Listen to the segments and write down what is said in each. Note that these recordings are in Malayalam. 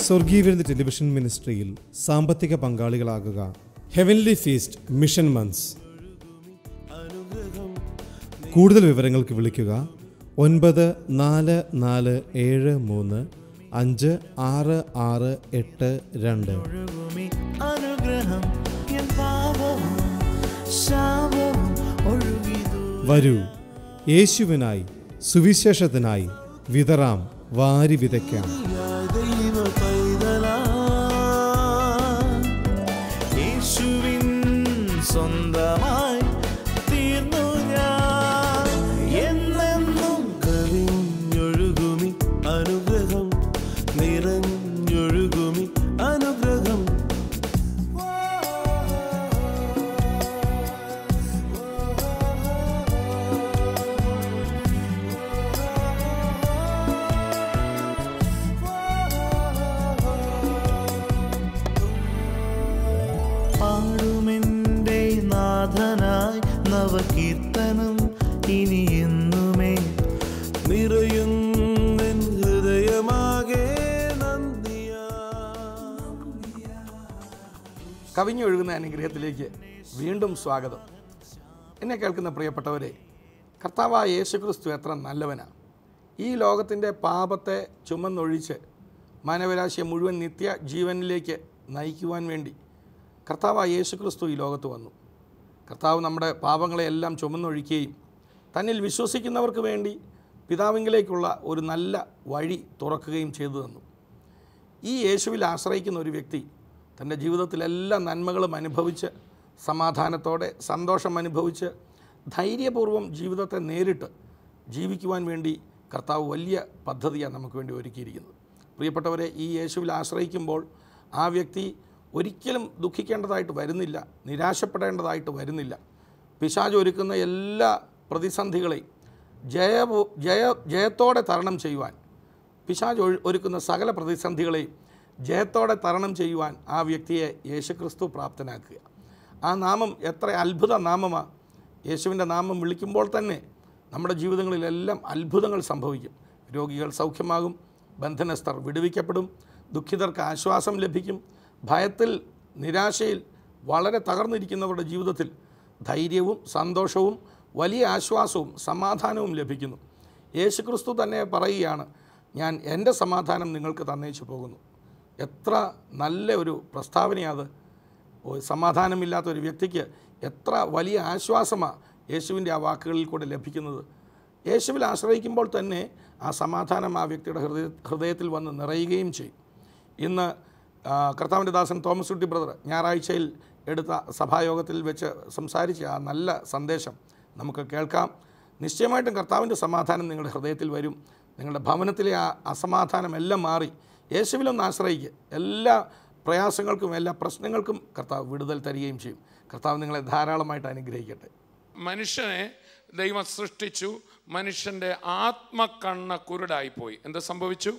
സ്വർഗീയ വിരുന്ന് ടെലിവിഷൻ മിനിസ്ട്രിയിൽ സാമ്പത്തിക പങ്കാളികളാകുക. Heavenly feast mission months. കൂടുതൽ വിവരങ്ങൾക്ക് വിളിക്കുക 9447356682. വരൂ, യേശുവിനായി സുവിശേഷത്തിനായി വിതറാം, വാരി വിതയ്ക്കാം. സ്വന്തമായി തീർന്നു ഞാൻ, എന്നെന്നും കവിഞ്ഞൊഴുകുമി അനുഗ്രഹം, നിറഞ്ഞൊഴുകുമി അനുഗ്രഹം. പാടുമെൻ്റെ നാഥനായി നവകീർത്തനം ഇനി എന്നുമേ നിറയുന്ന ഹൃദയമാകെ നന്ദിയാ. കവിഞ്ഞൊഴുകുന്ന അനുഗ്രഹത്തിലേക്ക് വീണ്ടും സ്വാഗതം. എന്നെ കേൾക്കുന്ന പ്രിയപ്പെട്ടവരെ, കർത്താവായ യേശുക്രിസ്തു എത്ര നല്ലവനാണ്. ഈ ലോകത്തിൻ്റെ പാപത്തെ ചുമന്നൊഴിച്ച് മാനവരാശിയെ മുഴുവൻ നിത്യ ജീവനിലേക്ക് നയിക്കുവാൻ വേണ്ടി കർത്താവായ യേശുക്രിസ്തു ഈ ലോകത്ത് വന്നു. കർത്താവ് നമ്മുടെ പാപങ്ങളെയെല്ലാം ചുമന്നൊഴിക്കുകയും തന്നിൽ വിശ്വസിക്കുന്നവർക്ക് വേണ്ടി പിതാവിങ്കിലേക്കുള്ള ഒരു നല്ല വഴി തുറക്കുകയും ചെയ്തു തന്നു. ഈ യേശുവിൽ ആശ്രയിക്കുന്ന ഒരു വ്യക്തി തൻ്റെ ജീവിതത്തിലെല്ലാ നന്മകളും അനുഭവിച്ച് സമാധാനത്തോടെ സന്തോഷം അനുഭവിച്ച് ധൈര്യപൂർവ്വം ജീവിതത്തെ നേരിട്ട് ജീവിക്കുവാൻ വേണ്ടി കർത്താവ് വലിയ പദ്ധതിയാണ് നമുക്ക് വേണ്ടി ഒരുക്കിയിരിക്കുന്നത്. പ്രിയപ്പെട്ടവരെ, ഈ യേശുവിൽ ആശ്രയിക്കുമ്പോൾ ആ വ്യക്തി ഒരിക്കലും ദുഃഖിക്കേണ്ടതായിട്ട് വരുന്നില്ല, നിരാശപ്പെടേണ്ടതായിട്ട് വരുന്നില്ല. പിശാച് ഒരുക്കുന്ന എല്ലാ പ്രതിസന്ധികളെയും ജയത്തോടെ തരണം ചെയ്യുവാൻ, പിശാച് ഒരുക്കുന്ന സകല പ്രതിസന്ധികളെയും ജയത്തോടെ തരണം ചെയ്യുവാൻ ആ വ്യക്തിയെ യേശുക്രിസ്തു പ്രാപ്തനാക്കുക. ആ നാമം എത്ര അത്ഭുത നാമമാണ്. യേശുവിൻ്റെ നാമം വിളിക്കുമ്പോൾ തന്നെ നമ്മുടെ ജീവിതങ്ങളിലെല്ലാം അത്ഭുതങ്ങൾ സംഭവിക്കും. രോഗികൾ സൗഖ്യമാകും, ബന്ധനസ്ഥർ വിടുവിക്കപ്പെടും, ദുഃഖിതർക്ക് ആശ്വാസം ലഭിക്കും. ഭയത്തിൽ നിരാശയിൽ വളരെ തകർന്നിരിക്കുന്നവരുടെ ജീവിതത്തിൽ ധൈര്യവും സന്തോഷവും വലിയ ആശ്വാസവും സമാധാനവും ലഭിക്കുന്നു. യേശുക്രിസ്തു തന്നെ പറയുകയാണ്, ഞാൻ എൻ്റെ സമാധാനം നിങ്ങൾക്ക് തന്നേച്ചു പോകുന്നു. എത്ര നല്ല ഒരു പ്രസ്താവനയാണ്. സമാധാനമില്ലാത്ത ഒരു വ്യക്തിക്ക് എത്ര വലിയ ആശ്വാസമാണ് യേശുവിൻ്റെ ആ വാക്കുകളിൽ കൂടെ ലഭിക്കുന്നത്. യേശുവിൽ ആശ്രയിക്കുമ്പോൾ തന്നെ ആ സമാധാനം ആ വ്യക്തിയുടെ ഹൃദയത്തിൽ വന്ന് നിറയുകയും ചെയ്യും. ഇന്ന് കർത്താവിൻ്റെ ദാസൻ തോമസ് കുട്ടി ബ്രദർ ഞായറാഴ്ചയിൽ എടുത്ത സഭായോഗത്തിൽ വെച്ച് സംസാരിച്ച ആ നല്ല സന്ദേശം നമുക്ക് കേൾക്കാം. നിശ്ചയമായിട്ടും കർത്താവിൻ്റെ സമാധാനം നിങ്ങളുടെ ഹൃദയത്തിൽ വരും. നിങ്ങളുടെ ഭവനത്തിലെ ആ അസമാധാനം എല്ലാം മാറി യേശുവിലൊന്ന് ആശ്രയിക്കുക. എല്ലാ പ്രയാസങ്ങൾക്കും എല്ലാ പ്രശ്നങ്ങൾക്കും കർത്താവ് വിടുതൽ തരികയും ചെയ്യും. കർത്താവ് നിങ്ങളെ ധാരാളമായിട്ട് അനുഗ്രഹിക്കട്ടെ. മനുഷ്യനെ ദൈവം സൃഷ്ടിച്ചു. മനുഷ്യൻ്റെ ആത്മകണ്ണ് കുരുടായിപ്പോയി. എന്ത് സംഭവിച്ചു?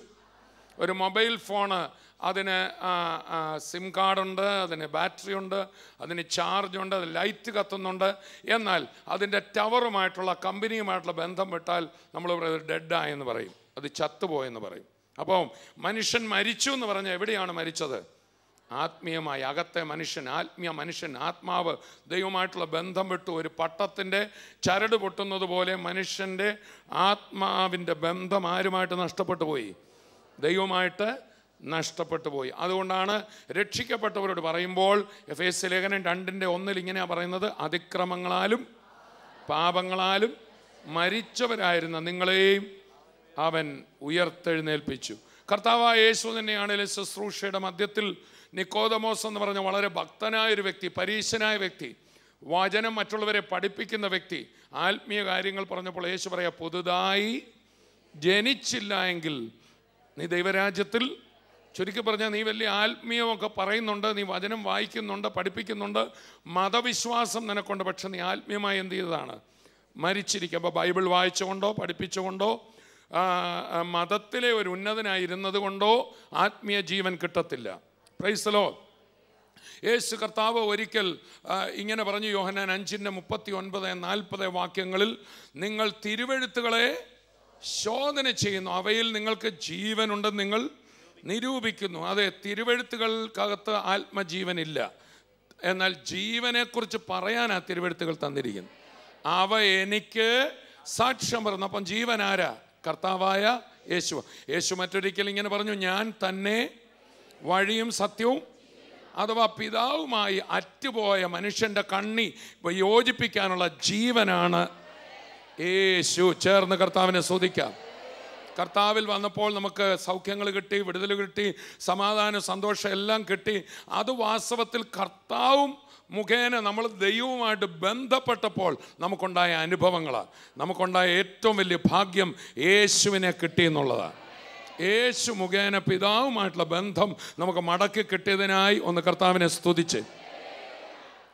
ഒരു മൊബൈൽ ഫോണ്, അതിന് സിം കാർഡുണ്ട്, അതിന് ബാറ്ററി ഉണ്ട്, അതിന് ചാർജുണ്ട്, അത് ലൈറ്റ് കത്തുന്നുണ്ട്. എന്നാൽ അതിൻ്റെ ടവറുമായിട്ടുള്ള കമ്പനിയുമായിട്ടുള്ള ബന്ധം വിട്ടാൽ നമ്മൾ ഡെഡായെന്ന് പറയും, അത് ചത്തുപോയെന്ന് പറയും. അപ്പോൾ മനുഷ്യൻ മരിച്ചു എന്ന് പറഞ്ഞാൽ എവിടെയാണ് മരിച്ചത്? ആത്മീയമായി. അകത്തെ മനുഷ്യൻ, ആത്മീയ മനുഷ്യൻ, ആത്മാവ് ദൈവമായിട്ടുള്ള ബന്ധം വിട്ടു. ഒരു പട്ടത്തിൻ്റെ ചരട് പൊട്ടുന്നത് പോലെ മനുഷ്യൻ്റെ ആത്മാവിൻ്റെ ബന്ധം ആരുമായിട്ട് നഷ്ടപ്പെട്ടു പോയി? ദൈവമായിട്ട് നഷ്ടപ്പെട്ടു പോയി. അതുകൊണ്ടാണ് രക്ഷിക്കപ്പെട്ടവരോട് പറയുമ്പോൾ എഫേസ്യ ലേഖനം 2:1 ഇങ്ങനെയാണ് പറയുന്നത്, അതിക്രമങ്ങളാലും പാപങ്ങളാലും മരിച്ചവരായിരുന്ന നിങ്ങളെയും അവൻ ഉയർത്തെഴുന്നേൽപ്പിച്ചു. കർത്താവായ യേശു തന്നെയാണ് ശുശ്രൂഷയുടെ മധ്യത്തിൽ നിക്കോദമോസ് എന്ന് പറഞ്ഞ വളരെ ഭക്തനായൊരു വ്യക്തി, പരീശനായ വ്യക്തി, വചനം മറ്റുള്ളവരെ പഠിപ്പിക്കുന്ന വ്യക്തി, ആത്മീയ കാര്യങ്ങൾ പറഞ്ഞപ്പോൾ യേശു പറയാ, പുതുതായി ജനിച്ചില്ല എങ്കിൽ നീ ദൈവരാജ്യത്തിൽ, ചുരുക്കി പറഞ്ഞാൽ നീ വലിയ ആത്മീയമൊക്കെ പറയുന്നുണ്ട്, നീ വചനം വായിക്കുന്നുണ്ട്, പഠിപ്പിക്കുന്നുണ്ട്, മതവിശ്വാസം നിനക്കുണ്ട്, പക്ഷെ നീ ആത്മീയമായി എന്ത് ചെയ്തതാണ്? മരിച്ചിരിക്കുക. അപ്പോൾ ബൈബിൾ വായിച്ചുകൊണ്ടോ പഠിപ്പിച്ചുകൊണ്ടോ മതത്തിലെ ഒരു ഉന്നതനായിരുന്നത് കൊണ്ടോ ആത്മീയ ജീവൻ കിട്ടത്തില്ല. Price the Lord. യേശു കർത്താവ് ഒരിക്കൽ ഇങ്ങനെ പറഞ്ഞു, യോഹന്നാൻ 5:39-40 വാക്യങ്ങളിൽ, നിങ്ങൾ തിരുവെഴുത്തുകളെ ശോധന ചെയ്യുന്നു, അവയിൽ നിങ്ങൾക്ക് ജീവനുണ്ടെന്ന് നിങ്ങൾ നിരൂപിക്കുന്നു. അതെ, തിരുവെഴുത്തുകൾക്കകത്ത് ആത്മജീവനില്ല, എന്നാൽ ജീവനെക്കുറിച്ച് പറയാനാ തിരുവെഴുത്തുകൾ തന്നിരിക്കുന്നു. അവ എനിക്ക് സാക്ഷ്യം പറഞ്ഞു. അപ്പം ജീവൻ ആരാ? കർത്താവായ യേശു. യേശു മറ്റൊരിക്കൽ ഇങ്ങനെ പറഞ്ഞു, ഞാൻ തന്നെ വഴിയും സത്യവും, അഥവാ പിതാവുമായി അറ്റുപോയ മനുഷ്യൻ്റെ കണ്ണി യോജിപ്പിക്കാനുള്ള ജീവനാണ് യേശു. ചേർന്ന് കർത്താവിനെ സ്തുതിക്കാം. കർത്താവിൽ വന്നപ്പോൾ നമുക്ക് സൗഖ്യങ്ങൾ കിട്ടി, വിടുതൽ കിട്ടി, സമാധാനം, സന്തോഷം എല്ലാം കിട്ടി. അത് വാസ്തവത്തിൽ കർത്താവും മുഖേന നമ്മൾ ദൈവവുമായിട്ട് ബന്ധപ്പെട്ടപ്പോൾ നമുക്കുണ്ടായ അനുഭവങ്ങളാണ്. നമുക്കുണ്ടായ ഏറ്റവും വലിയ ഭാഗ്യം യേശുവിനെ കിട്ടിയെന്നുള്ളതാണ്. യേശു മുഖേന പിതാവുമായിട്ടുള്ള ബന്ധം നമുക്ക് മടക്കി കിട്ടിയതിനായി ഒന്ന് കർത്താവിനെ സ്തുതിച്ച്.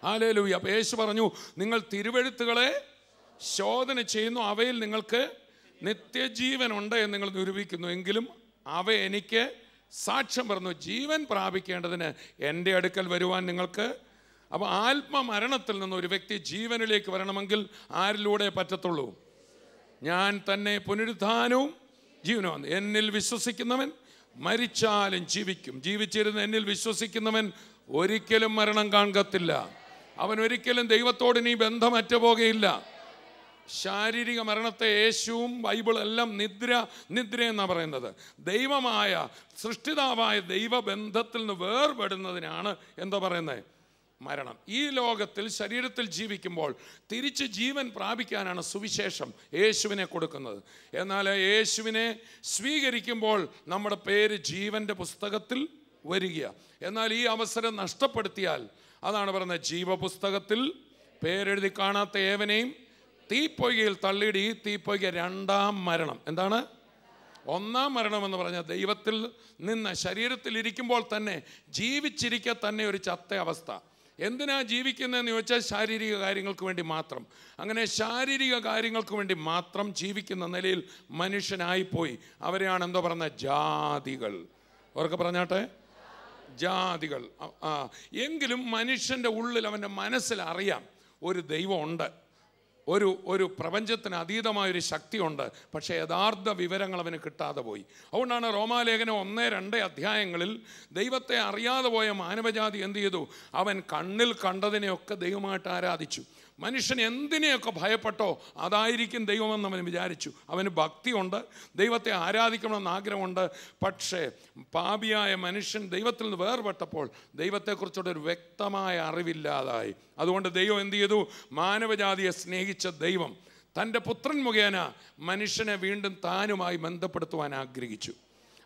ഹല്ലേലൂയ. അപ്പോൾ യേശു പറഞ്ഞു, നിങ്ങൾ തിരുവെഴുത്തുകളെ ശോധന ചെയ്യുന്നു, അവയിൽ നിങ്ങൾക്ക് നിത്യജീവനുണ്ട് എന്ന് നിങ്ങൾ നിരൂപിക്കുന്നു, എങ്കിലും അവ എനിക്ക് സാക്ഷ്യം പറഞ്ഞു. ജീവൻ പ്രാപിക്കേണ്ടതിന് എൻ്റെ അടുക്കൽ വരുവാൻ നിങ്ങൾക്ക്. അപ്പോൾ ആത്മമരണത്തിൽ നിന്ന് ഒരു വ്യക്തി ജീവനിലേക്ക് വരണമെങ്കിൽ ആരിലൂടെ പറ്റത്തുള്ളൂ? ഞാൻ തന്നെ പുനരുത്ഥാനവും ജീവനുമാണ്. എന്നിൽ വിശ്വസിക്കുന്നവൻ മരിച്ചാലും ജീവിക്കും. ജീവിച്ചിരുന്ന എന്നിൽ വിശ്വസിക്കുന്നവൻ ഒരിക്കലും മരണം കാണത്തില്ല. അവൻ ഒരിക്കലും ദൈവത്തോട് ഇനി ബന്ധമറ്റ പോകുകയില്ല. ശാരീരിക മരണത്തെ യേശുവും ബൈബിളെല്ലാം നിദ്ര എന്നാണ് പറയുന്നത്. ദൈവമായ സൃഷ്ടിതാവായ ദൈവബന്ധത്തിൽ നിന്ന് വേർപെടുന്നതിനാണ് എന്താ പറയുന്നത്? മരണം. ഈ ലോകത്തിൽ ശരീരത്തിൽ ജീവിക്കുമ്പോൾ തിരിച്ച് ജീവൻ പ്രാപിക്കാനാണ് സുവിശേഷം യേശുവിനെ കൊടുക്കുന്നത്. എന്നാൽ യേശുവിനെ സ്വീകരിക്കുമ്പോൾ നമ്മുടെ പേര് ജീവൻ്റെ പുസ്തകത്തിൽ വരിക. എന്നാൽ ഈ അവസരം നഷ്ടപ്പെടുത്തിയാൽ, അതാണ് പറയുന്നത്, ജീവപുസ്തകത്തിൽ പേരെഴുതി കാണാത്ത ഏവനെയും തീപ്പൊയ്കയിൽ തള്ളിയിട്ട് ഈ തീപ്പൊയ്ക രണ്ടാം മരണം. എന്താണ്? ഒന്നാം മരണം എന്ന് പറഞ്ഞാൽ ദൈവത്തിൽ നിന്ന് ശരീരത്തിൽ ഇരിക്കുമ്പോൾ തന്നെ ജീവിച്ചിരിക്കുക തന്നെ ഒരു ചത്ത അവസ്ഥ. എന്തിനാ ജീവിക്കുന്നതെന്ന് ചോദിച്ചാൽ ശാരീരിക കാര്യങ്ങൾക്ക് വേണ്ടി മാത്രം. അങ്ങനെ ശാരീരിക കാര്യങ്ങൾക്ക് വേണ്ടി മാത്രം ജീവിക്കുന്ന നിലയിൽ മനുഷ്യനായിപ്പോയി. അവരെയാണ് എന്തോ പറയുന്നത്? ജാതികൾ. അവർക്ക് പറഞ്ഞാട്ടെ, ജാതികൾ. എങ്കിലും മനുഷ്യൻ്റെ ഉള്ളിൽ, അവൻ്റെ മനസ്സിൽ അറിയാം ഒരു ദൈവമുണ്ട്, ഒരു പ്രപഞ്ചത്തിന് അതീതമായൊരു ശക്തിയുണ്ട്. പക്ഷേ യഥാർത്ഥ വിവരങ്ങൾ അവന് കിട്ടാതെ പോയി. അതുകൊണ്ടാണ് റോമാലേഖനം 1-2 അധ്യായങ്ങളിൽ ദൈവത്തെ അറിയാതെ പോയ മാനവജാതി എന്ത് ചെയ്തു? അവൻ കണ്ണിൽ കണ്ടതിനെയൊക്കെ ദൈവമായിട്ട് ആരാധിച്ചു. മനുഷ്യൻ എന്തിനെയൊക്കെ ഭയപ്പെട്ടോ അതായിരിക്കും ദൈവമെന്ന് അവൻ വിചാരിച്ചു. അവന് ഭക്തിയുണ്ട്, ദൈവത്തെ ആരാധിക്കണമെന്ന് ആഗ്രഹമുണ്ട്. പക്ഷേ പാപിയായ മനുഷ്യൻ ദൈവത്തിൽ നിന്ന് വേർപെട്ടപ്പോൾ ദൈവത്തെക്കുറിച്ചുള്ളൊരു വ്യക്തമായ അറിവില്ലാതായി. അതുകൊണ്ട് ദൈവം എന്ത് ചെയ്തു? മാനവജാതിയെ സ്നേഹിച്ച ദൈവം തൻ്റെ പുത്രൻ മുഖേന മനുഷ്യനെ വീണ്ടും താനുമായി ബന്ധപ്പെടുത്തുവാൻ ആഗ്രഹിച്ചു.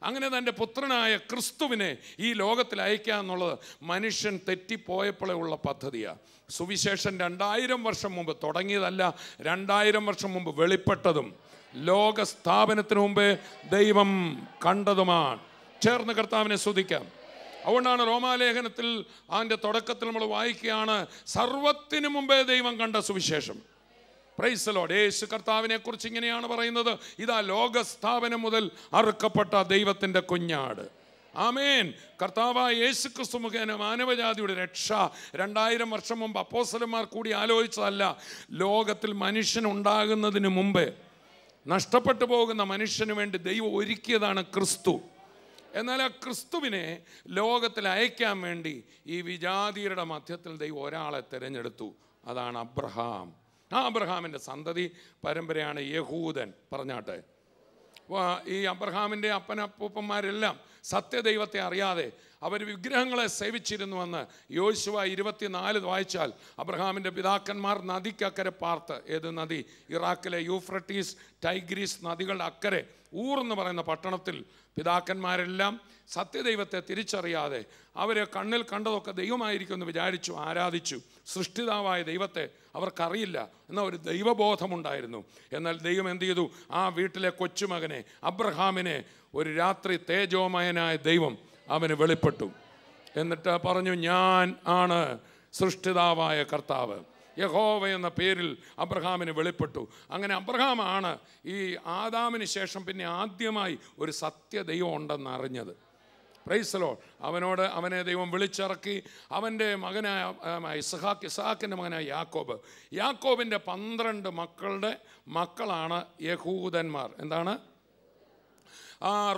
അങ്ങനെ തൻ്റെ പുത്രനായ ക്രിസ്തുവിനെ ഈ ലോകത്തിൽ അയക്കുക എന്നുള്ളത് മനുഷ്യൻ തെറ്റിപ്പോയപ്പോഴേ ഉള്ള പദ്ധതിയാണ്. സുവിശേഷം 2000 വർഷം മുമ്പ് തുടങ്ങിയതല്ല, 2000 വർഷം മുമ്പ് വെളിപ്പെട്ടതും ലോക സ്ഥാപനത്തിന് മുമ്പേ ദൈവം കണ്ടതുമാണ്. ചേർന്ന് കർത്താവിനെ സ്തുതിക്കാം. അതുകൊണ്ടാണ് റോമാലേഖനത്തിൽ അതിൻ്റെ തുടക്കത്തിൽ നമ്മൾ വായിക്കുകയാണ്, സർവത്തിനു മുമ്പേ ദൈവം കണ്ട സുവിശേഷം. Price the Lord. യേശു കർത്താവിനെ കുറിച്ച് ഇങ്ങനെയാണ് പറയുന്നത്, ഇതാ ലോകസ്ഥാപനം മുതൽ അറുക്കപ്പെട്ട ദൈവത്തിൻ്റെ കുഞ്ഞാട്. ആമേൻ. കർത്താവായ യേശു ക്രിസ്തു മുഖേന മാനവജാതിയുടെ രക്ഷ 2000 വർഷം മുമ്പ് അപ്പോസ്തലന്മാർ കൂടി ആലോചിച്ചതല്ല. ലോകത്തിൽ മനുഷ്യനുണ്ടാകുന്നതിന് മുമ്പേ നഷ്ടപ്പെട്ടു പോകുന്ന മനുഷ്യന് വേണ്ടി ദൈവം ഒരുക്കിയതാണ് ക്രിസ്തു. എന്നാൽ ആ ക്രിസ്തുവിനെ ലോകത്തിൽ അയക്കാൻ വേണ്ടി ഈ വിജാതിയരുടെ മധ്യത്തിൽ ദൈവം ഒരാളെ തിരഞ്ഞെടുത്തു. അതാണ് അബ്രഹാം. ആ അബ്രഹാമിൻ്റെ സന്തതി പരമ്പരയാണ് യഹൂദൻ. പറഞ്ഞാട്ടെ, ഈ അബ്രഹാമിൻ്റെ അപ്പനപ്പൂപ്പന്മാരെല്ലാം സത്യദൈവത്തെ അറിയാതെ അവർ വിഗ്രഹങ്ങളെ സേവിച്ചിരുന്നുവെന്ന് യോശുവ 24 വായിച്ചാൽ, അബ്രഹാമിൻ്റെ പിതാക്കന്മാർ നദിക്കക്കരെ പാർത്ത്, ഏത് നദി? ഇറാഖിലെ യൂഫ്രട്ടീസ്, ടൈഗ്രീസ് നദികളുടെ അക്കരെ ഊർ എന്ന് പറയുന്ന പട്ടണത്തിൽ പിതാക്കന്മാരെല്ലാം സത്യദൈവത്തെ തിരിച്ചറിയാതെ അവരെ കണ്ണിൽ കണ്ടതൊക്കെ ദൈവമായിരിക്കുമെന്ന് വിചാരിച്ചു, ആരാധിച്ചു. സൃഷ്ടിതാവായ ദൈവത്തെ അവർക്കറിയില്ല എന്ന ഒരു ദൈവബോധമുണ്ടായിരുന്നു. എന്നാൽ ദൈവം എന്ത് ചെയ്തു? ആ വീട്ടിലെ കൊച്ചുമകനെ അബ്രഹാമിനെ ഒരു രാത്രി തേജോമയനായ ദൈവം അവന് വെളിപ്പെട്ടു. എന്നിട്ട് പറഞ്ഞു, ഞാൻ ആണ് സൃഷ്ടിതാവായ കർത്താവ്. യഹോവ എന്ന പേരിൽ അബ്രഹാമിന് വെളിപ്പെട്ടു. അങ്ങനെ അബ്രഹാമാണ് ഈ ആദാമിന് ശേഷം പിന്നെ ആദ്യമായി ഒരു സത്യദൈവം ഉണ്ടെന്ന് അറിഞ്ഞത്. Praise lord. അവനെ ദൈവം വിളിച്ചിറക്കി. അവൻ്റെ മകനായ ഇസ്ഹാക്കിൻ്റെ മകനായ യാക്കോബിൻ്റെ 12 മക്കളുടെ മക്കളാണ് യഹൂദന്മാർ. എന്താണ്?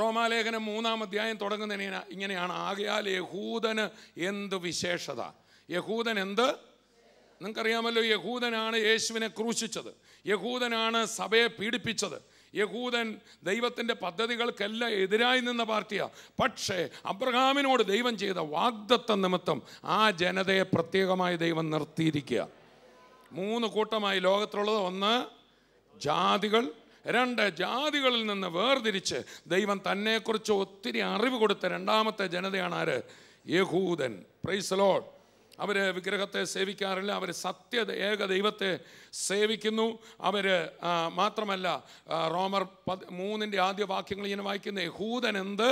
റോമാലേഖനം 3-ാം അധ്യായം തുടങ്ങുന്നതിന് ഇങ്ങനെയാണ്: ആകയാൽ യഹൂദന് എന്ത് വിശേഷത? യഹൂദൻ എന്ത്? നിങ്ങൾക്കറിയാമല്ലോ, യഹൂദനാണ് യേശുവിനെ ക്രൂശിച്ചത്. യഹൂദനാണ് സഭയെ പീഡിപ്പിച്ചത്. യഹൂദൻ ദൈവത്തിൻ്റെ പദ്ധതികൾക്കെല്ലാം എതിരായി നിന്ന പാർട്ടിയാണ്. പക്ഷേ അബ്രഹാമിനോട് ദൈവം ചെയ്ത വാഗ്ദത്തം നിമിത്തം ആ ജനതയെ പ്രത്യേകമായി ദൈവം നിർത്തിയിരിക്കുക. 3 കൂട്ടമായി ലോകത്തിലുള്ളത്. 1, ജാതികൾ. 2, ജാതികളിൽ നിന്ന് വേർതിരിച്ച് ദൈവം തന്നെക്കുറിച്ച് ഒത്തിരി അറിവ് കൊടുത്ത 2ാമത്തെ ജനതയാണ് ആര്? യഹൂദൻ. Price the lord. അവർ വിഗ്രഹത്തെ സേവിക്കാറില്ല. അവർ ഏക ദൈവത്തെ സേവിക്കുന്നു. അവർ മാത്രമല്ല, റോമർ 3-ന്റെ ആദ്യ വാക്യങ്ങൾ ഇങ്ങനെ വായിക്കുന്ന യഹൂദൻ എന്ത്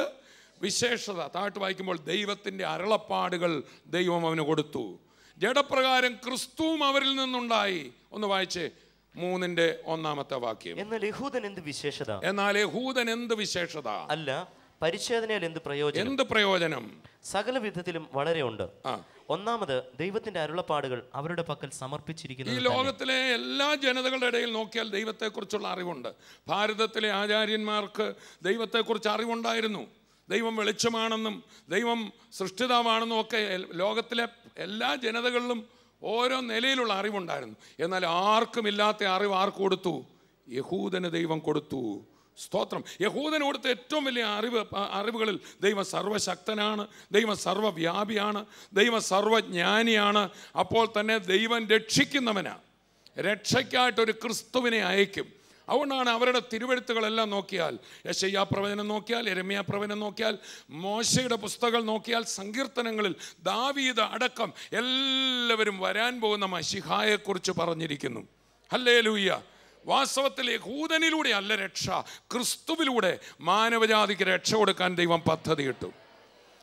വിശേഷത? താഴ്ത്ത് വായിക്കുമ്പോൾ ദൈവത്തിൻ്റെ അരുളപ്പാടുകൾ ദൈവം അവന് കൊടുത്തു. ജഡപ്രകാരം ക്രിസ്തുവും അവരിൽ നിന്നുണ്ടായി. ഒന്ന് വായിച്ചേ 3-ന്റെ 1-ാമത്തെ വാക്യം. എന്നാൽ യഹൂദൻ എന്ത് വിശേഷത? അല്ല, പരിച്ഛേദനയിൽ എന്ത് പ്രയോജനം? സകല വിധത്തിലും വളരെ ഉണ്ട്. ഒന്നാമത്, ദൈവത്തിന്റെ അരുളപ്പാടുകൾ അവരുടെ പക്കൽ സമർപ്പിച്ചിരിക്കുന്നു. ഈ ലോകത്തിലെ എല്ലാ ജനതകളുടെ ഇടയിൽ നോക്കിയാൽ ദൈവത്തെക്കുറിച്ചുള്ള അറിവുണ്ട്. ഭാരതത്തിലെ ആചാര്യന്മാർക്ക് ദൈവത്തെക്കുറിച്ച് അറിവുണ്ടായിരുന്നു. ദൈവം വെളിച്ചമാണെന്നും ദൈവം സൃഷ്ടിതാവാണെന്നും ഒക്കെ ലോകത്തിലെ എല്ലാ ജനതകളിലും ഓരോ നിലയിലുള്ള അറിവുണ്ടായിരുന്നു. എന്നാൽ ആർക്കുമില്ലാത്ത അറിവ് ആർക്ക് കൊടുത്തു? യഹൂദന് ദൈവം കൊടുത്തു. സ്തോത്രം. യഹൂദന് കൊടുത്ത ഏറ്റവും വലിയ അറിവുകളിൽ ദൈവം സർവശക്തനാണ്, ദൈവം സർവവ്യാപിയാണ്, ദൈവം സർവജ്ഞാനിയാണ്. അപ്പോൾ തന്നെ ദൈവം രക്ഷിക്കുന്നവനാണ്. രക്ഷയ്ക്കായിട്ടൊരു ക്രിസ്തുവിനെ അയക്കും. അതുകൊണ്ടാണ് അവരുടെ തിരുവെഴുത്തുകളെല്ലാം നോക്കിയാൽ, യെശയ്യാ പ്രവചനം നോക്കിയാൽ, യെരമ്യാ പ്രവചനം നോക്കിയാൽ, മോശയുടെ പുസ്തകങ്ങൾ നോക്കിയാൽ, സങ്കീർത്തനങ്ങളിൽ ദാവീദ് അടക്കം എല്ലാവരും വരാൻ പോകുന്ന മശിഹായെക്കുറിച്ച് പറഞ്ഞിരിക്കുന്നു. ഹല്ലേലൂയ. വാസ്തവത്തിൽ യഹൂദനിലൂടെ അല്ല രക്ഷ, ക്രിസ്തുവിലൂടെ മാനവജാതിക്ക് രക്ഷ കൊടുക്കാൻ ദൈവം പദ്ധതിയിട്ടു.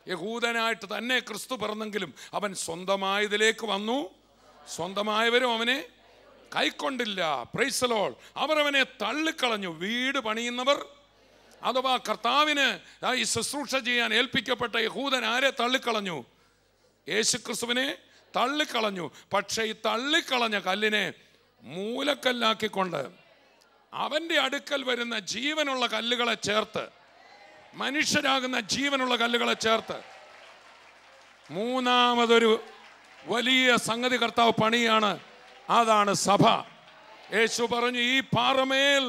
യഹൂദനായിട്ട് തന്നെ ക്രിസ്തു പിറന്നെങ്കിലും അവൻ സ്വന്തമായതിലേക്ക് വന്നു. സ്വന്തമായവരും അവനെ കൈക്കൊണ്ടില്ല. Praise the lord. അവർ അവനെ തള്ളിക്കളഞ്ഞു. വീട് പണിയുന്നവർ അഥവാ കർത്താവിന് ഈ ശുശ്രൂഷ ചെയ്യാൻ ഏൽപ്പിക്കപ്പെട്ട യഹൂദൻ ആരെ തള്ളിക്കളഞ്ഞു? യേശുക്രിസ്തുവിനെ തള്ളിക്കളഞ്ഞു. പക്ഷേ ഈ തള്ളിക്കളഞ്ഞ കല്ലിനെ മൂലക്കല്ലാക്കിക്കൊണ്ട് അവൻ്റെ അടുക്കൽ വരുന്ന ജീവനുള്ള കല്ലുകളെ ചേർത്ത്, മനുഷ്യരാകുന്ന ജീവനുള്ള കല്ലുകളെ ചേർത്ത് മൂന്നാമതൊരു വലിയ സംഗതി കർത്താവ് പണിയാണ്. അതാണ് സഭ. യേശു പറഞ്ഞു, ഈ പാറമേൽ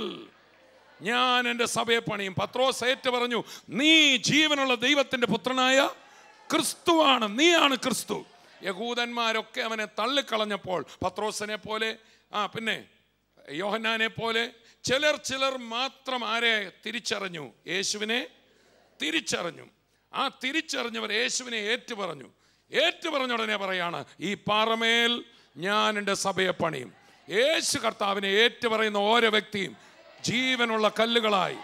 ഞാൻ എൻ്റെ സഭയെ പണിയും. പത്രോസ് ഏറ്റു പറഞ്ഞു, നീ ജീവനുള്ള ദൈവത്തിൻ്റെ പുത്രനായ ക്രിസ്തുവാണ്, നീയാണ് ക്രിസ്തു. യഹൂദന്മാരൊക്കെ അവനെ തള്ളിക്കളഞ്ഞപ്പോൾ പത്രോസിനെ പോലെ പിന്നെ യോഹന്നാനെ പോലെ ചിലർ മാത്രം ആരെ തിരിച്ചറിഞ്ഞു? യേശുവിനെ തിരിച്ചറിഞ്ഞു. ആ തിരിച്ചറിഞ്ഞവർ യേശുവിനെ ഏറ്റുപറഞ്ഞു. ഏറ്റുപറഞ്ഞ ഉടനെ പറയാണ്, ഈ പാറമേൽ ഞാൻ എൻ്റെ സഭയെ പണിയും. യേശു കർത്താവിനെ ഏറ്റുപറയുന്ന ഓരോ വ്യക്തിയും ജീവനുള്ള കല്ലുകളായി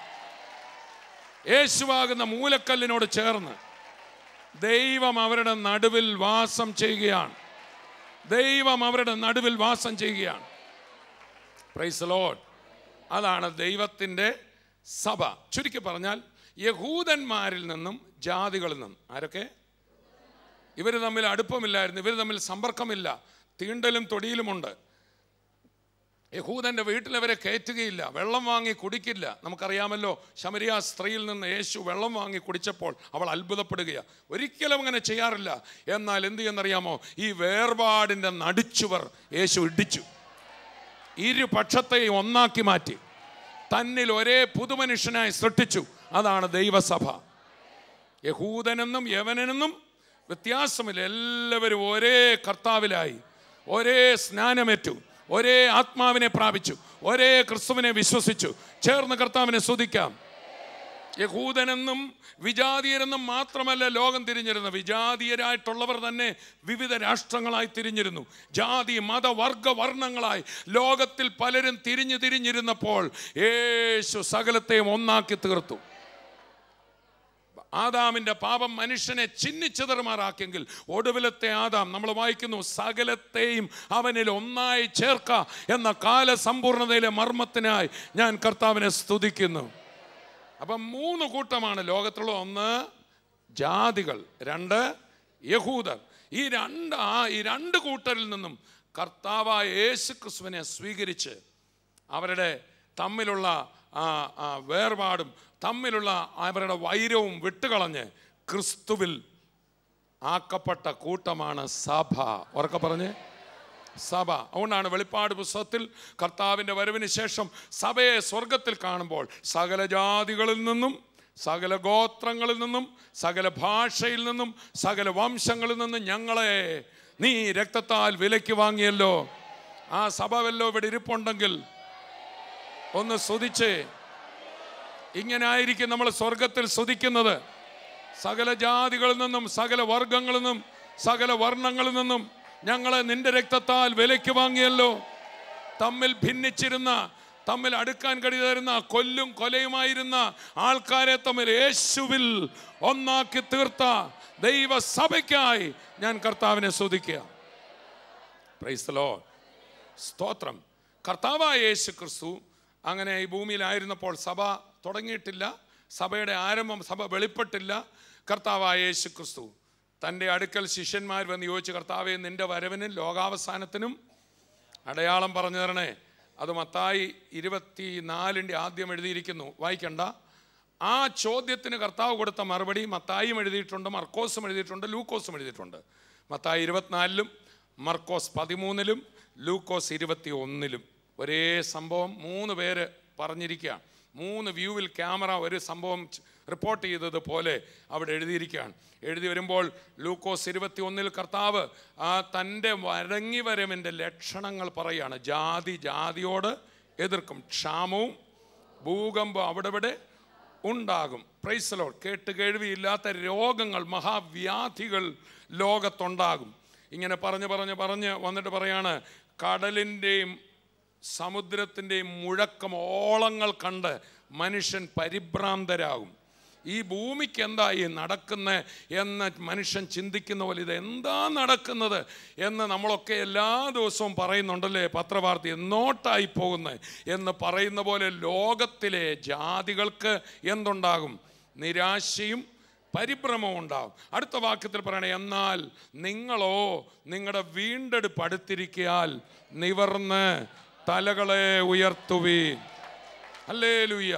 യേശുവാകുന്ന മൂലക്കല്ലിനോട് ചേർന്ന് ദൈവം അവരുടെ നടുവിൽ വാസം ചെയ്യുകയാണ്. ദൈവം അവരുടെ നടുവിൽ വാസം ചെയ്യുകയാണ്. Price the Lord. അതാണ് ദൈവത്തിൻ്റെ സഭ. ചുരുക്കി പറഞ്ഞാൽ യഹൂദന്മാരിൽ നിന്നും ജാതികളിൽ നിന്നും ആരൊക്കെ? ഇവർ തമ്മിൽ അടുപ്പമില്ലായിരുന്നു, ഇവർ തമ്മിൽ സമ്പർക്കമില്ല, തീണ്ടലും തൊടിയിലുമുണ്ട്. യഹൂദൻ്റെ വീട്ടിലവരെ കയറ്റുകയില്ല, വെള്ളം വാങ്ങി കുടിക്കില്ല. നമുക്കറിയാമല്ലോ, ശമരിയ സ്ത്രീയിൽ നിന്ന് യേശു വെള്ളം വാങ്ങി കുടിച്ചപ്പോൾ അവൾ അത്ഭുതപ്പെടുകയാണ്. ഒരിക്കലും അങ്ങനെ ചെയ്യാറില്ല. എന്നാൽ എന്ത് ചെയ്യുന്നറിയാമോ? ഈ വേർപാടിൻ്റെ നടുച്ചുവർ യേശു ഇടിച്ചു. ഇരുപക്ഷത്തെയും ഒന്നാക്കി മാറ്റി തന്നിൽ ഒരേ പുതുമനുഷ്യനായി സൃഷ്ടിച്ചു. അതാണ് ദൈവസഭ. യഹൂദനെന്നും യവനെന്നും വ്യത്യാസമില്ല. എല്ലാവരും ഒരേ കർത്താവിലായി, ഒരേ സ്നാനമേറ്റു, ഒരേ ആത്മാവിനെ പ്രാപിച്ചു, ഒരേ ക്രിസ്തുവിനെ വിശ്വസിച്ചു. ചേർന്ന് കർത്താവിനെ സ്തുതിക്കാം. യഹൂദനെന്നും വിജാതീയരെന്നും മാത്രമല്ല ലോകം തിരിഞ്ഞിരുന്നു. വിജാതീയരായിട്ടുള്ളവർ തന്നെ വിവിധ രാഷ്ട്രങ്ങളായി തിരിഞ്ഞിരുന്നു. ജാതി മത വർഗ വർണ്ണങ്ങളായി ലോകത്തിൽ പലരും തിരിഞ്ഞിരുന്നപ്പോൾ യേശു സകലത്തെയും ഒന്നാക്കി തീർത്തു. ആദാമിൻ്റെ പാപം മനുഷ്യനെ ചിന്നിച്ചിതറുമാറാക്കിയെങ്കിൽ ഒടുവിലത്തെ ആദാം, നമ്മൾ വായിക്കുന്നു, സകലത്തെയും അവനിൽ ഒന്നായി ചേർക്ക എന്ന കാലസമ്പൂർണതയിലെ മർമ്മത്തിനായി ഞാൻ കർത്താവിനെ സ്തുതിക്കുന്നു. അപ്പം 3 കൂട്ടമാണ് ലോകത്തുള്ള. 1, ജാതികൾ, 2 യഹൂദർ. ഈ രണ്ട് കൂട്ടരിൽ നിന്നും കർത്താവായ യേശു ക്രിസ്തുവിനെ സ്വീകരിച്ച് അവരുടെ തമ്മിലുള്ള വേർപാടും തമ്മിലുള്ള അവരുടെ വൈരവും വിട്ടുകളഞ്ഞ് ക്രിസ്തുവിൽ ആക്കപ്പെട്ട കൂട്ടമാണ് സഭ. ഉറക്കെ പറഞ്ഞ് സഭ. അതുകൊണ്ടാണ് വെളിപ്പാട് പുസ്തകത്തിൽ കർത്താവിൻ്റെ വരവിന് ശേഷം സഭയെ സ്വർഗത്തിൽ കാണുമ്പോൾ സകല ജാതികളിൽ നിന്നും, സകല ഗോത്രങ്ങളിൽ നിന്നും, സകല ഭാഷയിൽ നിന്നും, സകല വംശങ്ങളിൽ നിന്നും ഞങ്ങളെ നീ രക്തത്താൽ വിലയ്ക്ക് വാങ്ങിയല്ലോ. ആ സഭ വല്ലോ ഇവിടെ ഇരിപ്പുണ്ടെങ്കിൽ ഒന്ന് സ്തുതിച്ചേ. ഇങ്ങനെ ആയിരിക്കും നമ്മൾ സ്വർഗത്തിൽ സ്തുതിക്കുന്നത്. സകല ജാതികളിൽ നിന്നും, സകല വർഗങ്ങളിൽ നിന്നും, സകല വർണ്ണങ്ങളിൽ നിന്നും ഞങ്ങളെ നിന്റെ രക്തത്താൽ വിലയ്ക്ക് വാങ്ങിയല്ലോ. തമ്മിൽ ഭിന്നിച്ചിരുന്ന, തമ്മിൽ അടുക്കാൻ കഴിയാതിരുന്ന, കൊല്ലും കൊലയുമായിരുന്ന ആൾക്കാരെ തമ്മിൽ യേശുവിൽ ഒന്നാക്കി തീർത്ത ദൈവസഭയ്ക്കായി ഞാൻ കർത്താവിനെ സ്തുതിക്കുക. Praise the lord. സ്തോത്രം. കർത്താവായ യേശു ക്രിസ്തു അങ്ങനെ ഈ ഭൂമിയിലായിരുന്നപ്പോൾ സഭ തുടങ്ങിയിട്ടില്ല, സഭയുടെ ആരംഭം, സഭ വെളിപ്പെട്ടില്ല. കർത്താവായ യേശു ക്രിസ്തു തൻ്റെ അടുക്കൽ ശിഷ്യന്മാർ വന്ന് ചോദിച്ചു, കർത്താവേ നിൻ്റെ വരവിനും ലോകാവസാനത്തിനും അടയാളം പറഞ്ഞു തരണേ. അത് മത്തായി 24 ആദ്യം എഴുതിയിരിക്കുന്നു, വായിക്കണ്ട. ആ ചോദ്യത്തിന് കർത്താവ് കൊടുത്ത മറുപടി മത്തായിയും എഴുതിയിട്ടുണ്ട്, മർക്കോസും എഴുതിയിട്ടുണ്ട്, ലൂക്കോസും എഴുതിയിട്ടുണ്ട്. മത്തായി 24-ലും മർക്കോസ് 13-ലും ലൂക്കോസ് 21-ലും ഒരേ സംഭവം 3 പേര് പറഞ്ഞിരിക്കുകയാണ്. 3 വ്യൂവിൽ ക്യാമറ ഒരു സംഭവം റിപ്പോർട്ട് ചെയ്തതുപോലെ അവിടെ എഴുതിയിരിക്കുകയാണ്. എഴുതി വരുമ്പോൾ ലൂക്കോസ് 21-ൽ കർത്താവ് തൻ്റെ വരങ്ങി വരവിൻ്റെ ലക്ഷണങ്ങൾ പറയുകയാണ്. ജാതി ജാതിയോട് എതിർക്കും, ക്ഷാമവും ഭൂകമ്പം അവിടെ ഉണ്ടാകും. Price the Lord. കേട്ട് കേൾവിയില്ലാത്ത രോഗങ്ങൾ, മഹാവ്യാധികൾ ലോകത്തുണ്ടാകും. ഇങ്ങനെ പറഞ്ഞ് വന്നിട്ട് പറയാണ്, കടലിൻ്റെയും സമുദ്രത്തിൻ്റെയും മുഴക്കം, ഓളങ്ങൾ കണ്ട് മനുഷ്യൻ പരിഭ്രാന്തരാകും. ഈ ഭൂമിക്ക് എന്താ ഈ നടക്കുന്നത് എന്ന് മനുഷ്യൻ ചിന്തിക്കുന്ന പോലെ ഇതെന്താ നടക്കുന്നത് എന്ന് നമ്മളൊക്കെ എല്ലാ ദിവസവും പറയുന്നുണ്ടല്ലേ, പത്രവാർത്ത എന്നോട്ടായി പോകുന്നത് എന്ന് പറയുന്ന പോലെ ലോകത്തിലെ ജാതികൾക്ക് എന്തുണ്ടാകും? നിരാശയും പരിഭ്രമവും ഉണ്ടാകും. അടുത്ത വാക്യത്തിൽ പറയണേ, എന്നാൽ നിങ്ങളോ നിങ്ങളുടെ വീണ്ടെടുപ്പ് അടുത്തിരിക്കയാൽ നിവർന്ന് തലകളെ ഉയർത്തുവീൻ. ഹല്ലേലൂയ.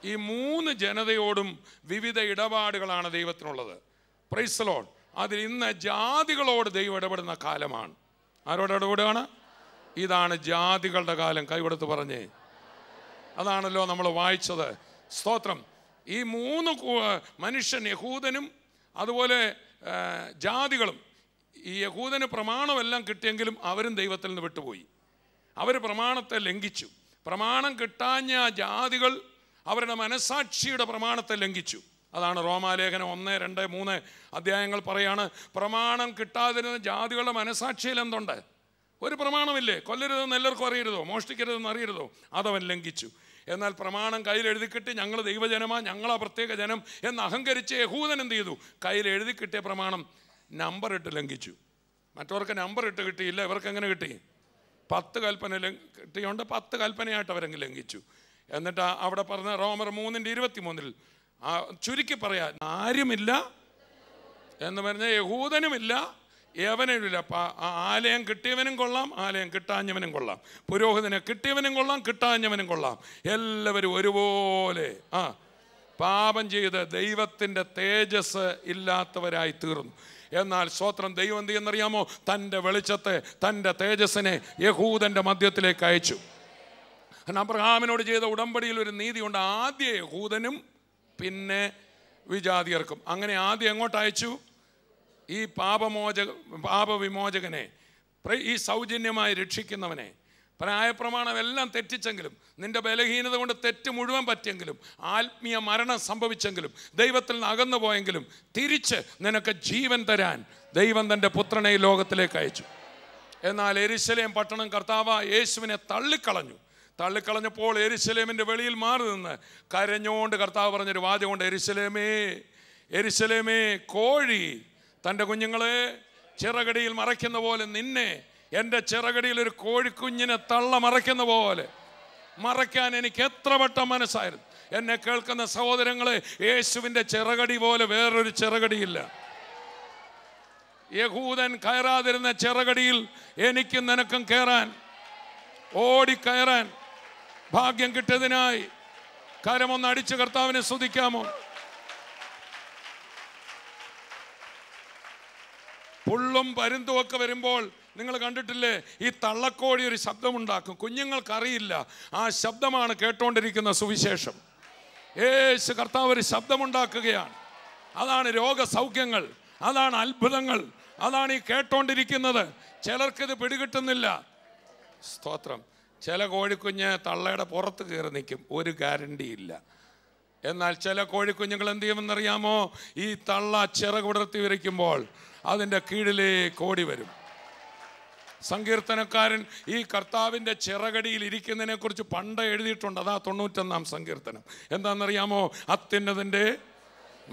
ഈ 3 ജനതയോടും വിവിധ ഇടപാടുകളാണ് ദൈവത്തിനുള്ളത്. Praise the lord. അതിൽ ഇന്ന് ജാതികളോട് ദൈവം ഇടപെടുന്ന കാലമാണ്. ആരോട് ഇടപെടുകയാണ്? ഇതാണ് ജാതികളുടെ കാലം. കൈകൊടുത്ത് പറഞ്ഞേ. അതാണല്ലോ നമ്മൾ വായിച്ചത്. സ്തോത്രം. ഈ 3 മനുഷ്യൻ, യഹൂദനും അതുപോലെ ജാതികളും. ഈ യഹൂദന് പ്രമാണമെല്ലാം കിട്ടിയെങ്കിലും അവരും ദൈവത്തിൽ നിന്ന് വിട്ടുപോയി. അവർ പ്രമാണത്തെ ലംഘിച്ചു. പ്രമാണം കിട്ടാഞ്ഞ ജാതികൾ അവരുടെ മനസാക്ഷിയുടെ പ്രമാണത്തെ ലംഘിച്ചു. അതാണ് റോമാലേഖനം 1, 2, 3 അധ്യായങ്ങൾ പറയാണ്, പ്രമാണം കിട്ടാതിരുന്ന ജാതികളുടെ മനസാക്ഷിയിൽ എന്തുണ്ട്? ഒരു പ്രമാണമില്ലേ? കൊല്ലരുതെന്ന് എല്ലാവർക്കും അറിയരുതോ? മോഷ്ടിക്കരുതെന്ന് അറിയരുതോ? അതവൻ ലംഘിച്ചു. എന്നാൽ പ്രമാണം കയ്യിൽ എഴുതി കിട്ടി, ഞങ്ങൾ ദൈവജനമാ, ഞങ്ങളാ പ്രത്യേക ജനം എന്ന് അഹങ്കരിച്ച് യഹൂദൻ എന്ത് ചെയ്തു? കയ്യിൽ എഴുതി കിട്ടിയ പ്രമാണം നമ്പർ ഇട്ട് ലംഘിച്ചു. മറ്റവർക്ക് നമ്പർ ഇട്ട് കിട്ടിയില്ല, ഇവർക്ക് എങ്ങനെ കിട്ടി? 10 കൽപ്പന കിട്ടിയോണ്ട് 10 കൽപ്പനയായിട്ട് അവരെങ്കിൽ ലംഘിച്ചു. എന്നിട്ട് അവിടെ പറഞ്ഞ റോമർ 3:23 ചുരുക്കി പറയാ, ആരുമില്ല എന്ന് പറഞ്ഞ യഹൂദനുമില്ല, യവനുമില്ല. ആലയം കിട്ടിയവനും കൊള്ളാം, ആലയം കിട്ടാഞ്ഞവനും കൊള്ളാം. പുരോഹിതനെ കിട്ടിയവനും കൊള്ളാം, കിട്ടാഞ്ഞവനും കൊള്ളാം. എല്ലാവരും ഒരുപോലെ പാപം ചെയ്ത് ദൈവത്തിൻ്റെ തേജസ് ഇല്ലാത്തവരായി തീർന്നു. എന്നാൽ സ്തോത്രം, ദൈവം എന്ത് ചെയ്യുന്നറിയാമോ? തൻ്റെ വെളിച്ചത്തെ, തൻ്റെ തേജസ്സിനെ യഹൂദൻ്റെ മധ്യത്തിലേക്ക് അയച്ചു. അബ്രഹാമിനോട് ചെയ്ത ഉടമ്പടിയിൽ ഒരു നീതിയുണ്ട്. ആദ്യ യഹൂദനും പിന്നെ വിജാതിയർക്കും. അങ്ങനെ ആദ്യം എങ്ങോട്ട് അയച്ചു? ഈ പാപവിമോചകനെ, ഈ സൗജന്യമായി രക്ഷിക്കുന്നവനെ. പ്രായപ്രമാണം എല്ലാം തെറ്റിച്ചെങ്കിലും, നിന്റെ ബലഹീനത കൊണ്ട് തെറ്റ് മുഴുവൻ പറ്റിയെങ്കിലും, ആത്മീയ മരണം സംഭവിച്ചെങ്കിലും, ദൈവത്തിൽ നിന്ന് അകന്നു പോയെങ്കിലും, തിരിച്ച് നിനക്ക് ജീവൻ തരാൻ ദൈവം തൻ്റെ പുത്രനെ ഈ ലോകത്തിലേക്ക് അയച്ചു. എന്നാൽ യെരൂശലേം പട്ടണം കർത്താവ് യേശുവിനെ തള്ളിക്കളഞ്ഞപ്പോൾ യെരൂശലേമിൻ്റെ വെളിയിൽ മാറി നിന്ന് കരഞ്ഞോണ്ട് കർത്താവ് പറഞ്ഞൊരു വാചകമുണ്ട്, യെരൂശലേമേ യെരൂശലേമേ, കോഴി തൻ്റെ കുഞ്ഞുങ്ങളെ ചിറകടിയിൽ മറയ്ക്കുന്ന പോലെ നിന്നെ എൻ്റെ ചിറകടിയിൽ ഒരു കോഴിക്കുഞ്ഞിനെ തള്ള മറയ്ക്കുന്ന പോലെ മറയ്ക്കാൻ എനിക്ക് എത്ര വട്ടം മനസ്സായിരുന്നു. എന്നെ കേൾക്കുന്ന സഹോദരങ്ങളെ, യേശുവിൻ്റെ ചിറകടി പോലെ വേറൊരു ചിറകടിയില്ല. യഹൂദൻ കയറാതിരുന്ന ചിറകടിയിൽ എനിക്കും നിനക്കും കയറാൻ, ഓടിക്കയറാൻ ഭാഗ്യം കിട്ടിയതിനായി കരമൊന്ന് അടിച്ച് കർത്താവിനെ സ്തുതിക്കാമോ? പുള്ളും പരുന്തും ഒക്കെ വരുമ്പോൾ നിങ്ങൾ കണ്ടിട്ടില്ലേ, ഈ തള്ളക്കോഴി ഒരു ശബ്ദമുണ്ടാക്കും. കുഞ്ഞുങ്ങൾക്കറിയില്ല, ആ ശബ്ദമാണ് കേട്ടുകൊണ്ടിരിക്കുന്ന സുവിശേഷം. യേശു കർത്താവ് ഒരു ശബ്ദമുണ്ടാക്കുകയാണ്. അതാണ് രോഗസൗഖ്യങ്ങൾ, അതാണ് അത്ഭുതങ്ങൾ, അതാണ് ഈ കേട്ടോണ്ടിരിക്കുന്നത്. ചിലർക്കിത് പിടികിട്ടുന്നില്ല. സ്തോത്രം. ചില കോഴിക്കുഞ്ഞ് തള്ളയുടെ പുറത്ത് കയറി നിൽക്കും, ഒരു ഗ്യാരണ്ടി ഇല്ല. എന്നാൽ ചില കോഴിക്കുഞ്ഞുങ്ങൾ എന്ത് ചെയ്യുമെന്നറിയാമോ? ഈ തള്ള ചിറക് വിടർത്തി വിരിക്കുമ്പോൾ അതിൻ്റെ കീഴിലേക്ക് ഓടി വരും. സങ്കീർത്തനക്കാരൻ ഈ കർത്താവിൻ്റെ ചിറകടിയിൽ ഇരിക്കുന്നതിനെ കുറിച്ച് പണ്ട് എഴുതിയിട്ടുണ്ട്. അതാ 91-ാം സങ്കീർത്തനം. എന്താണെന്നറിയാമോ? അത്യുന്നതൻ്റെ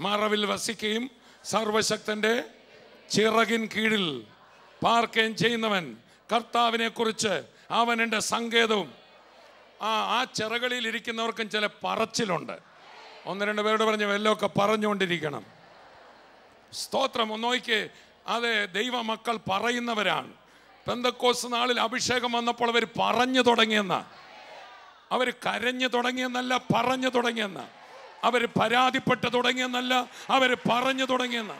മറവിൽ വസിക്കുകയും സർവശക്തൻ്റെ ചിറകിൻ കീഴിൽ പാർക്കുകയും ചെയ്യുന്നവൻ കർത്താവിനെ കുറിച്ച് അവൻ എൻ്റെ സങ്കേതവും. ആ ചിറകളിൽ ഇരിക്കുന്നവർക്കും ചില പറച്ചിലുണ്ട്. 1-2 പേരോട് പറഞ്ഞ് വല്ലതൊക്കെ പറഞ്ഞുകൊണ്ടിരിക്കണം. സ്തോത്രം. ഒന്നോയ്ക്ക് അത് ദൈവമക്കൾ പറയുന്നവരാണ്. പെന്തക്കോസ്ത് നാളിൽ അഭിഷേകം വന്നപ്പോൾ അവർ പറഞ്ഞു തുടങ്ങിയെന്ന, അവർ കരഞ്ഞു തുടങ്ങിയെന്നല്ല, പറഞ്ഞു തുടങ്ങിയെന്ന. അവർ പരാതിപ്പെട്ട് തുടങ്ങിയെന്നല്ല, അവർ പറഞ്ഞു തുടങ്ങിയെന്ന.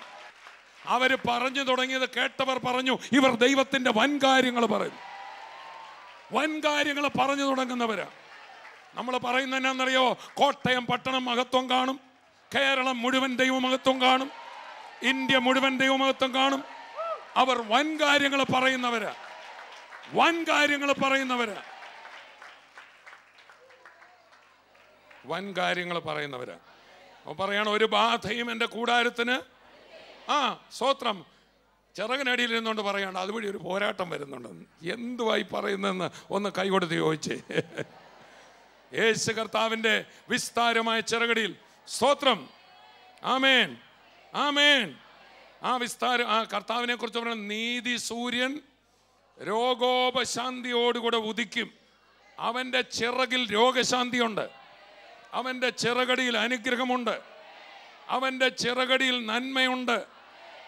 അവർ പറഞ്ഞു തുടങ്ങിയത് കേട്ടവർ പറഞ്ഞു, ഇവർ ദൈവത്തിൻ്റെ വൻകാര്യങ്ങൾ പറയും. വൻകാര്യങ്ങൾ പറഞ്ഞു തുടങ്ങുന്നവരാ. നമ്മൾ പറയുന്നത് എന്നാന്നറിയോ? കോട്ടയം പട്ടണം മഹത്വം കാണും, കേരളം മുഴുവൻ ദൈവമഹത്വം കാണും, ഇന്ത്യ മുഴുവൻ ദൈവമഹത്വം കാണും. അവർ വൻകാര്യങ്ങൾ പറയുന്നവരാ, വൻകാര്യങ്ങൾ പറയുന്നവരാ, വൻകാര്യങ്ങൾ പറയുന്നവരാ. പറയാണ്, ഒരു ബാധയും എൻ്റെ കൂടാരത്തിന്. സ്തോത്രം. ചിറകിനടിയിൽ ഇരുന്നുകൊണ്ട് പറയാണ്, അതുവഴി ഒരു പോരാട്ടം വരുന്നുണ്ടെന്ന്. എന്തുവായി പറയുന്നതെന്ന് ഒന്ന് കൈകൊടുത്ത് ചോദിച്ചേ. യേശു കർത്താവിൻ്റെ വിസ്താരമായ ചിറകടിയിൽ. സ്തോത്രം. ആമേൻ, ആമേൻ. ആ വിസ്താരം, ആ കർത്താവിനെ കുറിച്ച് പറയുന്നത്, നീതി സൂര്യൻ രോഗോപശാന്തിയോടുകൂടെ ഉദിക്കും. അവൻ്റെ ചിറകിൽ രോഗശാന്തിയുണ്ട്, അവൻ്റെ ചിറകടിയിൽ അനുഗ്രഹമുണ്ട്, അവൻ്റെ ചിറകടിയിൽ നന്മയുണ്ട്,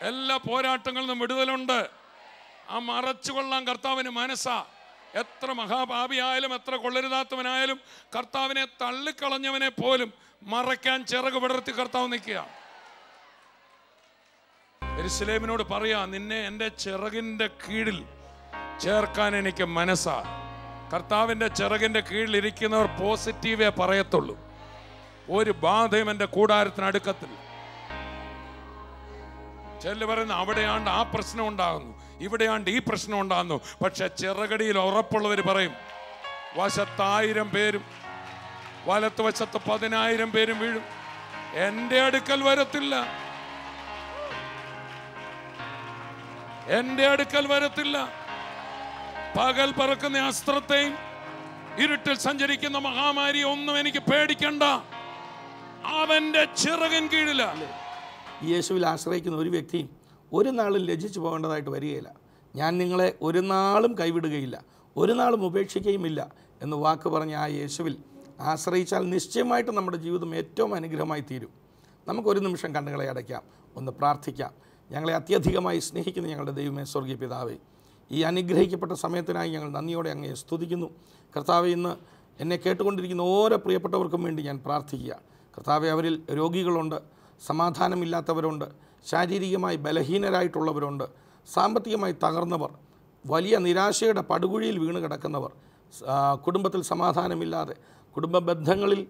എല്ലാ പോരാട്ടങ്ങളിൽ നിന്നും വിടുതലുണ്ട്. ആ മറച്ചുകൊള്ളാൻ കർത്താവിന് മനസ്സാ. എത്ര മഹാപാപിയായാലും എത്ര കൊള്ളരുതാത്തവനായാലും കർത്താവിനെ തള്ളിക്കളഞ്ഞവനെ പോലും മറയ്ക്കാൻ ചിറക് വിടർത്തി കർത്താവ് നിൽക്കുക. യെരൂശലേമിനോട് പറയാ, നിന്നെ എൻ്റെ ചിറകിൻ്റെ കീഴിൽ ചേർക്കാൻ എനിക്ക് മനസ്സാ. കർത്താവിൻ്റെ ചിറകിൻ്റെ കീഴിൽ ഇരിക്കുന്നവർ പോസിറ്റീവേ പറയത്തുള്ളൂ. ഒരു ബാധയും എൻ്റെ കൂടാരത്തിന് അടുക്കത്തില്ല. ചില പറയുന്ന അവിടെയാണ്ട് ആ പ്രശ്നം ഉണ്ടാകുന്നു, ഇവിടെയാണ്ട് ഈ പ്രശ്നം ഉണ്ടാകുന്നു. പക്ഷെ ചിറകടിയിൽ ഉറപ്പുള്ളവർ പറയും, വശത്ത് 1000 പേരും വലത്ത് വശത്ത് 10,000 പേരും വീഴും, എൻ്റെ അടുക്കൽ വരത്തില്ല, എൻ്റെ അടുക്കൽ വരത്തില്ല. പകൽ പറക്കുന്ന അസ്ത്രത്തെയും ഇരുട്ടിൽ സഞ്ചരിക്കുന്ന മഹാമാരി ഒന്നും എനിക്ക് പേടിക്കണ്ട, അവന്റെ ചിറകിൻ കീഴിലാണ്. യേശുവിൽ ആശ്രയിക്കുന്ന ഒരു വ്യക്തിയും ഒരു നാളും ലജ്ജിച്ചു പോകേണ്ടതായിട്ട് വരികയില്ല. ഞാൻ നിങ്ങളെ ഒരു നാളും കൈവിടുകയില്ല, ഒരു നാളും ഉപേക്ഷിക്കുകയുമില്ല എന്ന് വാക്ക് പറഞ്ഞ ആ യേശുവിൽ ആശ്രയിച്ചാൽ നിശ്ചയമായിട്ടും നമ്മുടെ ജീവിതം ഏറ്റവും അനുഗ്രഹമായി തീരും. നമുക്കൊരു നിമിഷം കണ്ണുകളെ അടയ്ക്കാം, ഒന്ന് പ്രാർത്ഥിക്കാം. ഞങ്ങളെ അത്യധികമായി സ്നേഹിക്കുന്ന ഞങ്ങളുടെ ദൈവമേ, സ്വർഗീയ പിതാവേ, ഈ അനുഗ്രഹിക്കപ്പെട്ട സമയത്തിനായി ഞങ്ങൾ നന്ദിയോടെ അങ്ങയെ സ്തുതിക്കുന്നു. കർത്താവെ, ഇന്ന് എന്നെ കേട്ടുകൊണ്ടിരിക്കുന്ന ഓരോ പ്രിയപ്പെട്ടവർക്കും വേണ്ടി ഞാൻ പ്രാർത്ഥിക്കുക. കർത്താവെ, അവരിൽ രോഗികളുണ്ട്, സമാധാനമില്ലാത്തവരുണ്ട്, ശാരീരികമായി ബലഹീനരായിട്ടുള്ളവരുണ്ട്, സാമ്പത്തികമായി തകർന്നവർ, വലിയ നിരാശയുടെ പടുകുഴിയിൽ വീണ് കിടക്കുന്നവർ, കുടുംബത്തിൽ സമാധാനമില്ലാതെ, കുടുംബ ബന്ധങ്ങളിൽ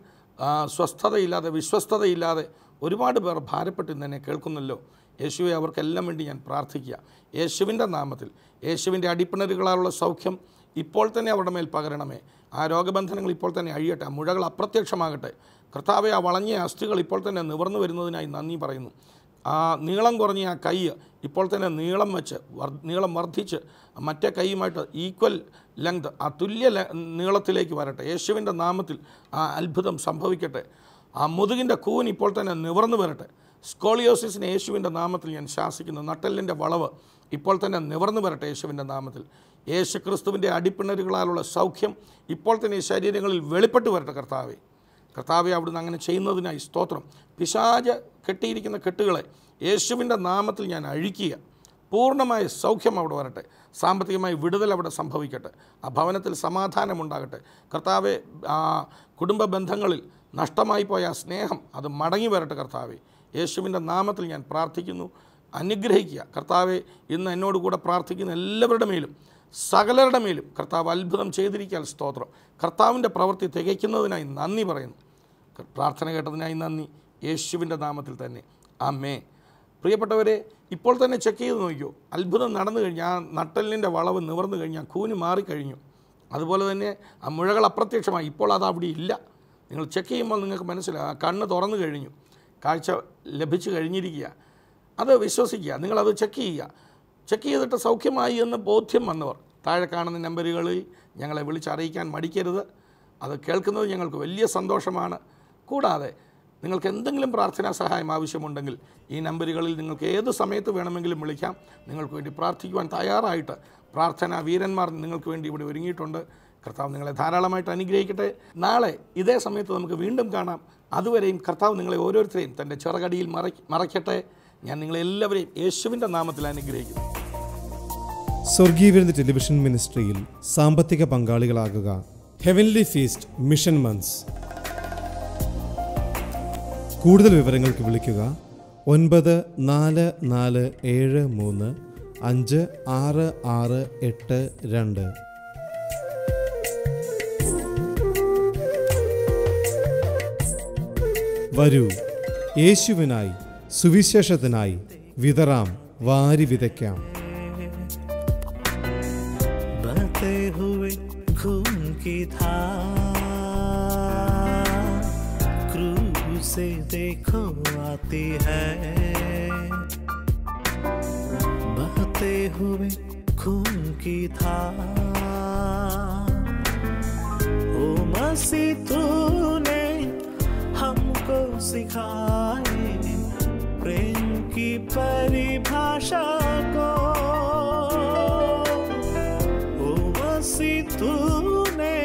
സ്വസ്ഥതയില്ലാതെ, വിശ്വസ്തതയില്ലാതെ ഒരുപാട് പേർ ഭാരപ്പെട്ട് ഇന്ന് എന്നെ കേൾക്കുന്നല്ലോ. യേശുവെ, അവർക്കെല്ലാം വേണ്ടി ഞാൻ പ്രാർത്ഥിക്കുക. യേശുവിൻ്റെ നാമത്തിൽ, യേശുവിൻ്റെ അടിപ്പിണരുകളാലുള്ള സൗഖ്യം ഇപ്പോൾ തന്നെ അവരുടെ മേൽ പകരണമേ. ആ രോഗബന്ധനങ്ങൾ ഇപ്പോൾ തന്നെ അഴിയട്ടെ, ആ മുഴകൾ അപ്രത്യക്ഷമാകട്ടെ. കർത്താവെ, ആ വളഞ്ഞ അസ്ഥികൾ ഇപ്പോൾ തന്നെ നിവർന്നു വരുന്നതിനായി നന്ദി പറയുന്നു. ആ നീളം കുറഞ്ഞ ആ കൈ ഇപ്പോൾ തന്നെ നീളം വർദ്ധിച്ച് മറ്റേ കൈയുമായിട്ട് ഈക്വൽ ലെങ്ത്, ആ തുല്യ നീളത്തിലേക്ക് വരട്ടെ. യേശുവിൻ്റെ നാമത്തിൽ ആ അത്ഭുതം സംഭവിക്കട്ടെ. ആ മുതുകിൻ്റെ കൂൻ ഇപ്പോൾ തന്നെ നിവർന്നു വരട്ടെ. സ്കോളിയോസിസിനെ യേശുവിൻ്റെ നാമത്തിൽ ഞാൻ ശാസിക്കുന്നു. നട്ടെല്ലിൻ്റെ വളവ് ഇപ്പോൾ തന്നെ നിവർന്നു വരട്ടെ യേശുവിൻ്റെ നാമത്തിൽ. യേശു ക്രിസ്തുവിൻ്റെ അടിപ്പിണരുകളാലുള്ള സൗഖ്യം ഇപ്പോൾ തന്നെ ഈ ശരീരങ്ങളിൽ വെളിപ്പെട്ട് വരട്ടെ. കർത്താവെ അവിടുന്ന് അങ്ങനെ ചെയ്യുന്നതിനായി സ്തോത്രം. പിശാച് കെട്ടിയിരിക്കുന്ന കെട്ടുകളെ യേശുവിൻ്റെ നാമത്തിൽ ഞാൻ അഴിക്കുക. പൂർണ്ണമായ സൗഖ്യം അവിടെ വരട്ടെ. സാമ്പത്തികമായി വിടുതൽ അവിടെ സംഭവിക്കട്ടെ. ആ ഭവനത്തിൽ സമാധാനമുണ്ടാകട്ടെ. കർത്താവെ, കുടുംബ ബന്ധങ്ങളിൽ നഷ്ടമായി പോയ ആ സ്നേഹം അത് മടങ്ങി വരട്ടെ. കർത്താവെ, യേശുവിൻ്റെ നാമത്തിൽ ഞാൻ പ്രാർത്ഥിക്കുന്നു. അനുഗ്രഹിക്കുക കർത്താവെ. ഇന്ന് എന്നോട് കൂടെ പ്രാർത്ഥിക്കുന്ന എല്ലാവരുടെ മേലും സകലരുടെ മേലും കർത്താവ് അത്ഭുതം ചെയ്തിരിക്കാൻ സ്തോത്രം. കർത്താവിൻ്റെ പ്രവൃത്തി തികയ്ക്കുന്നതിനായി നന്ദി പറയുന്നു. പ്രാർത്ഥന കേട്ടതിനായി നന്ദി, യേശുവിൻ്റെ നാമത്തിൽ തന്നെ ആമേൻ. പ്രിയപ്പെട്ടവരെ, ഇപ്പോൾ തന്നെ ചെക്ക് ചെയ്ത് നോക്കിയോ. അത്ഭുതം നടന്നു കഴിഞ്ഞാൽ ആ നട്ടെല്ലിൻ്റെ വളവ് നിവർന്നു കഴിഞ്ഞാൽ കൂന് മാറിക്കഴിഞ്ഞു. അതുപോലെ തന്നെ ആ മുഴകൾ അപ്രത്യക്ഷമായി. ഇപ്പോൾ അത് അവിടെ ഇല്ല. നിങ്ങൾ ചെക്ക് ചെയ്യുമ്പോൾ നിങ്ങൾക്ക് മനസ്സിലാകും. ആ കണ്ണ് തുറന്നു കഴിഞ്ഞു, കാഴ്ച ലഭിച്ചു കഴിഞ്ഞിരിക്കുക. അത് വിശ്വസിക്കുക. നിങ്ങളത് ചെക്ക് ചെയ്യുക. ചെക്ക് ചെയ്തിട്ട് സൗഖ്യമായി എന്ന് ബോധ്യം വന്നവർ താഴെ കാണുന്ന നമ്പറുകളിൽ ഞങ്ങളെ വിളിച്ചറിയിക്കാൻ മടിക്കരുത്. അത് കേൾക്കുന്നത് ഞങ്ങൾക്ക് വലിയ സന്തോഷമാണ്. കൂടാതെ നിങ്ങൾക്ക് എന്തെങ്കിലും പ്രാർത്ഥനാ സഹായം ആവശ്യമുണ്ടെങ്കിൽ ഈ നമ്പറുകളിൽ നിങ്ങൾക്ക് ഏത് സമയത്ത് വേണമെങ്കിലും വിളിക്കാം. നിങ്ങൾക്ക് വേണ്ടി പ്രാർത്ഥിക്കുവാൻ തയ്യാറായിട്ട് പ്രാർത്ഥനാ വീരന്മാർ നിങ്ങൾക്ക് വേണ്ടി ഇവിടെ ഒരുങ്ങിയിട്ടുണ്ട്. കർത്താവ് നിങ്ങളെ ധാരാളമായിട്ട് അനുഗ്രഹിക്കട്ടെ. നാളെ ഇതേ സമയത്ത് നമുക്ക് വീണ്ടും കാണാം. അതുവരെയും കർത്താവ് നിങ്ങളെ ഓരോരുത്തരെയും തൻ്റെ ചിറകടിയിൽ മറയ്ക്കട്ടെ. ഞാൻ നിങ്ങളെല്ലാവരെയും യേശുവിൻ്റെ നാമത്തിൽ അനുഗ്രഹിക്കുന്നു. സ്വർഗീയ വിരുന്ന് ടെലിവിഷൻ മിനിസ്ട്രിയിൽ സാമ്പത്തിക പങ്കാളികളാകുക. Heavenly feast mission months. കൂടുതൽ വിവരങ്ങൾക്ക് വിളിക്കുക 9473556682. വരൂ, യേശുവിനായി സുവിശേഷത്തിനായി വിതറാം, വാരി വിതയ്ക്കാം. बहते हुए खून की धार क्रूस से देखो आती है. बहते हुए खून की धार, ओ मसीह तूने हमको सिखाए प्रेम की परिभाषा को. तूने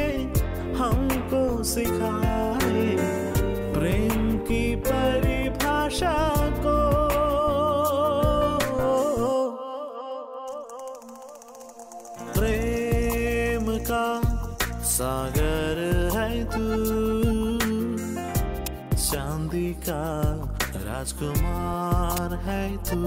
हमको सिखाए प्रेम की परिभाषा को. प्रेम का सागर है तू, चांदी का राजकुमार है तू.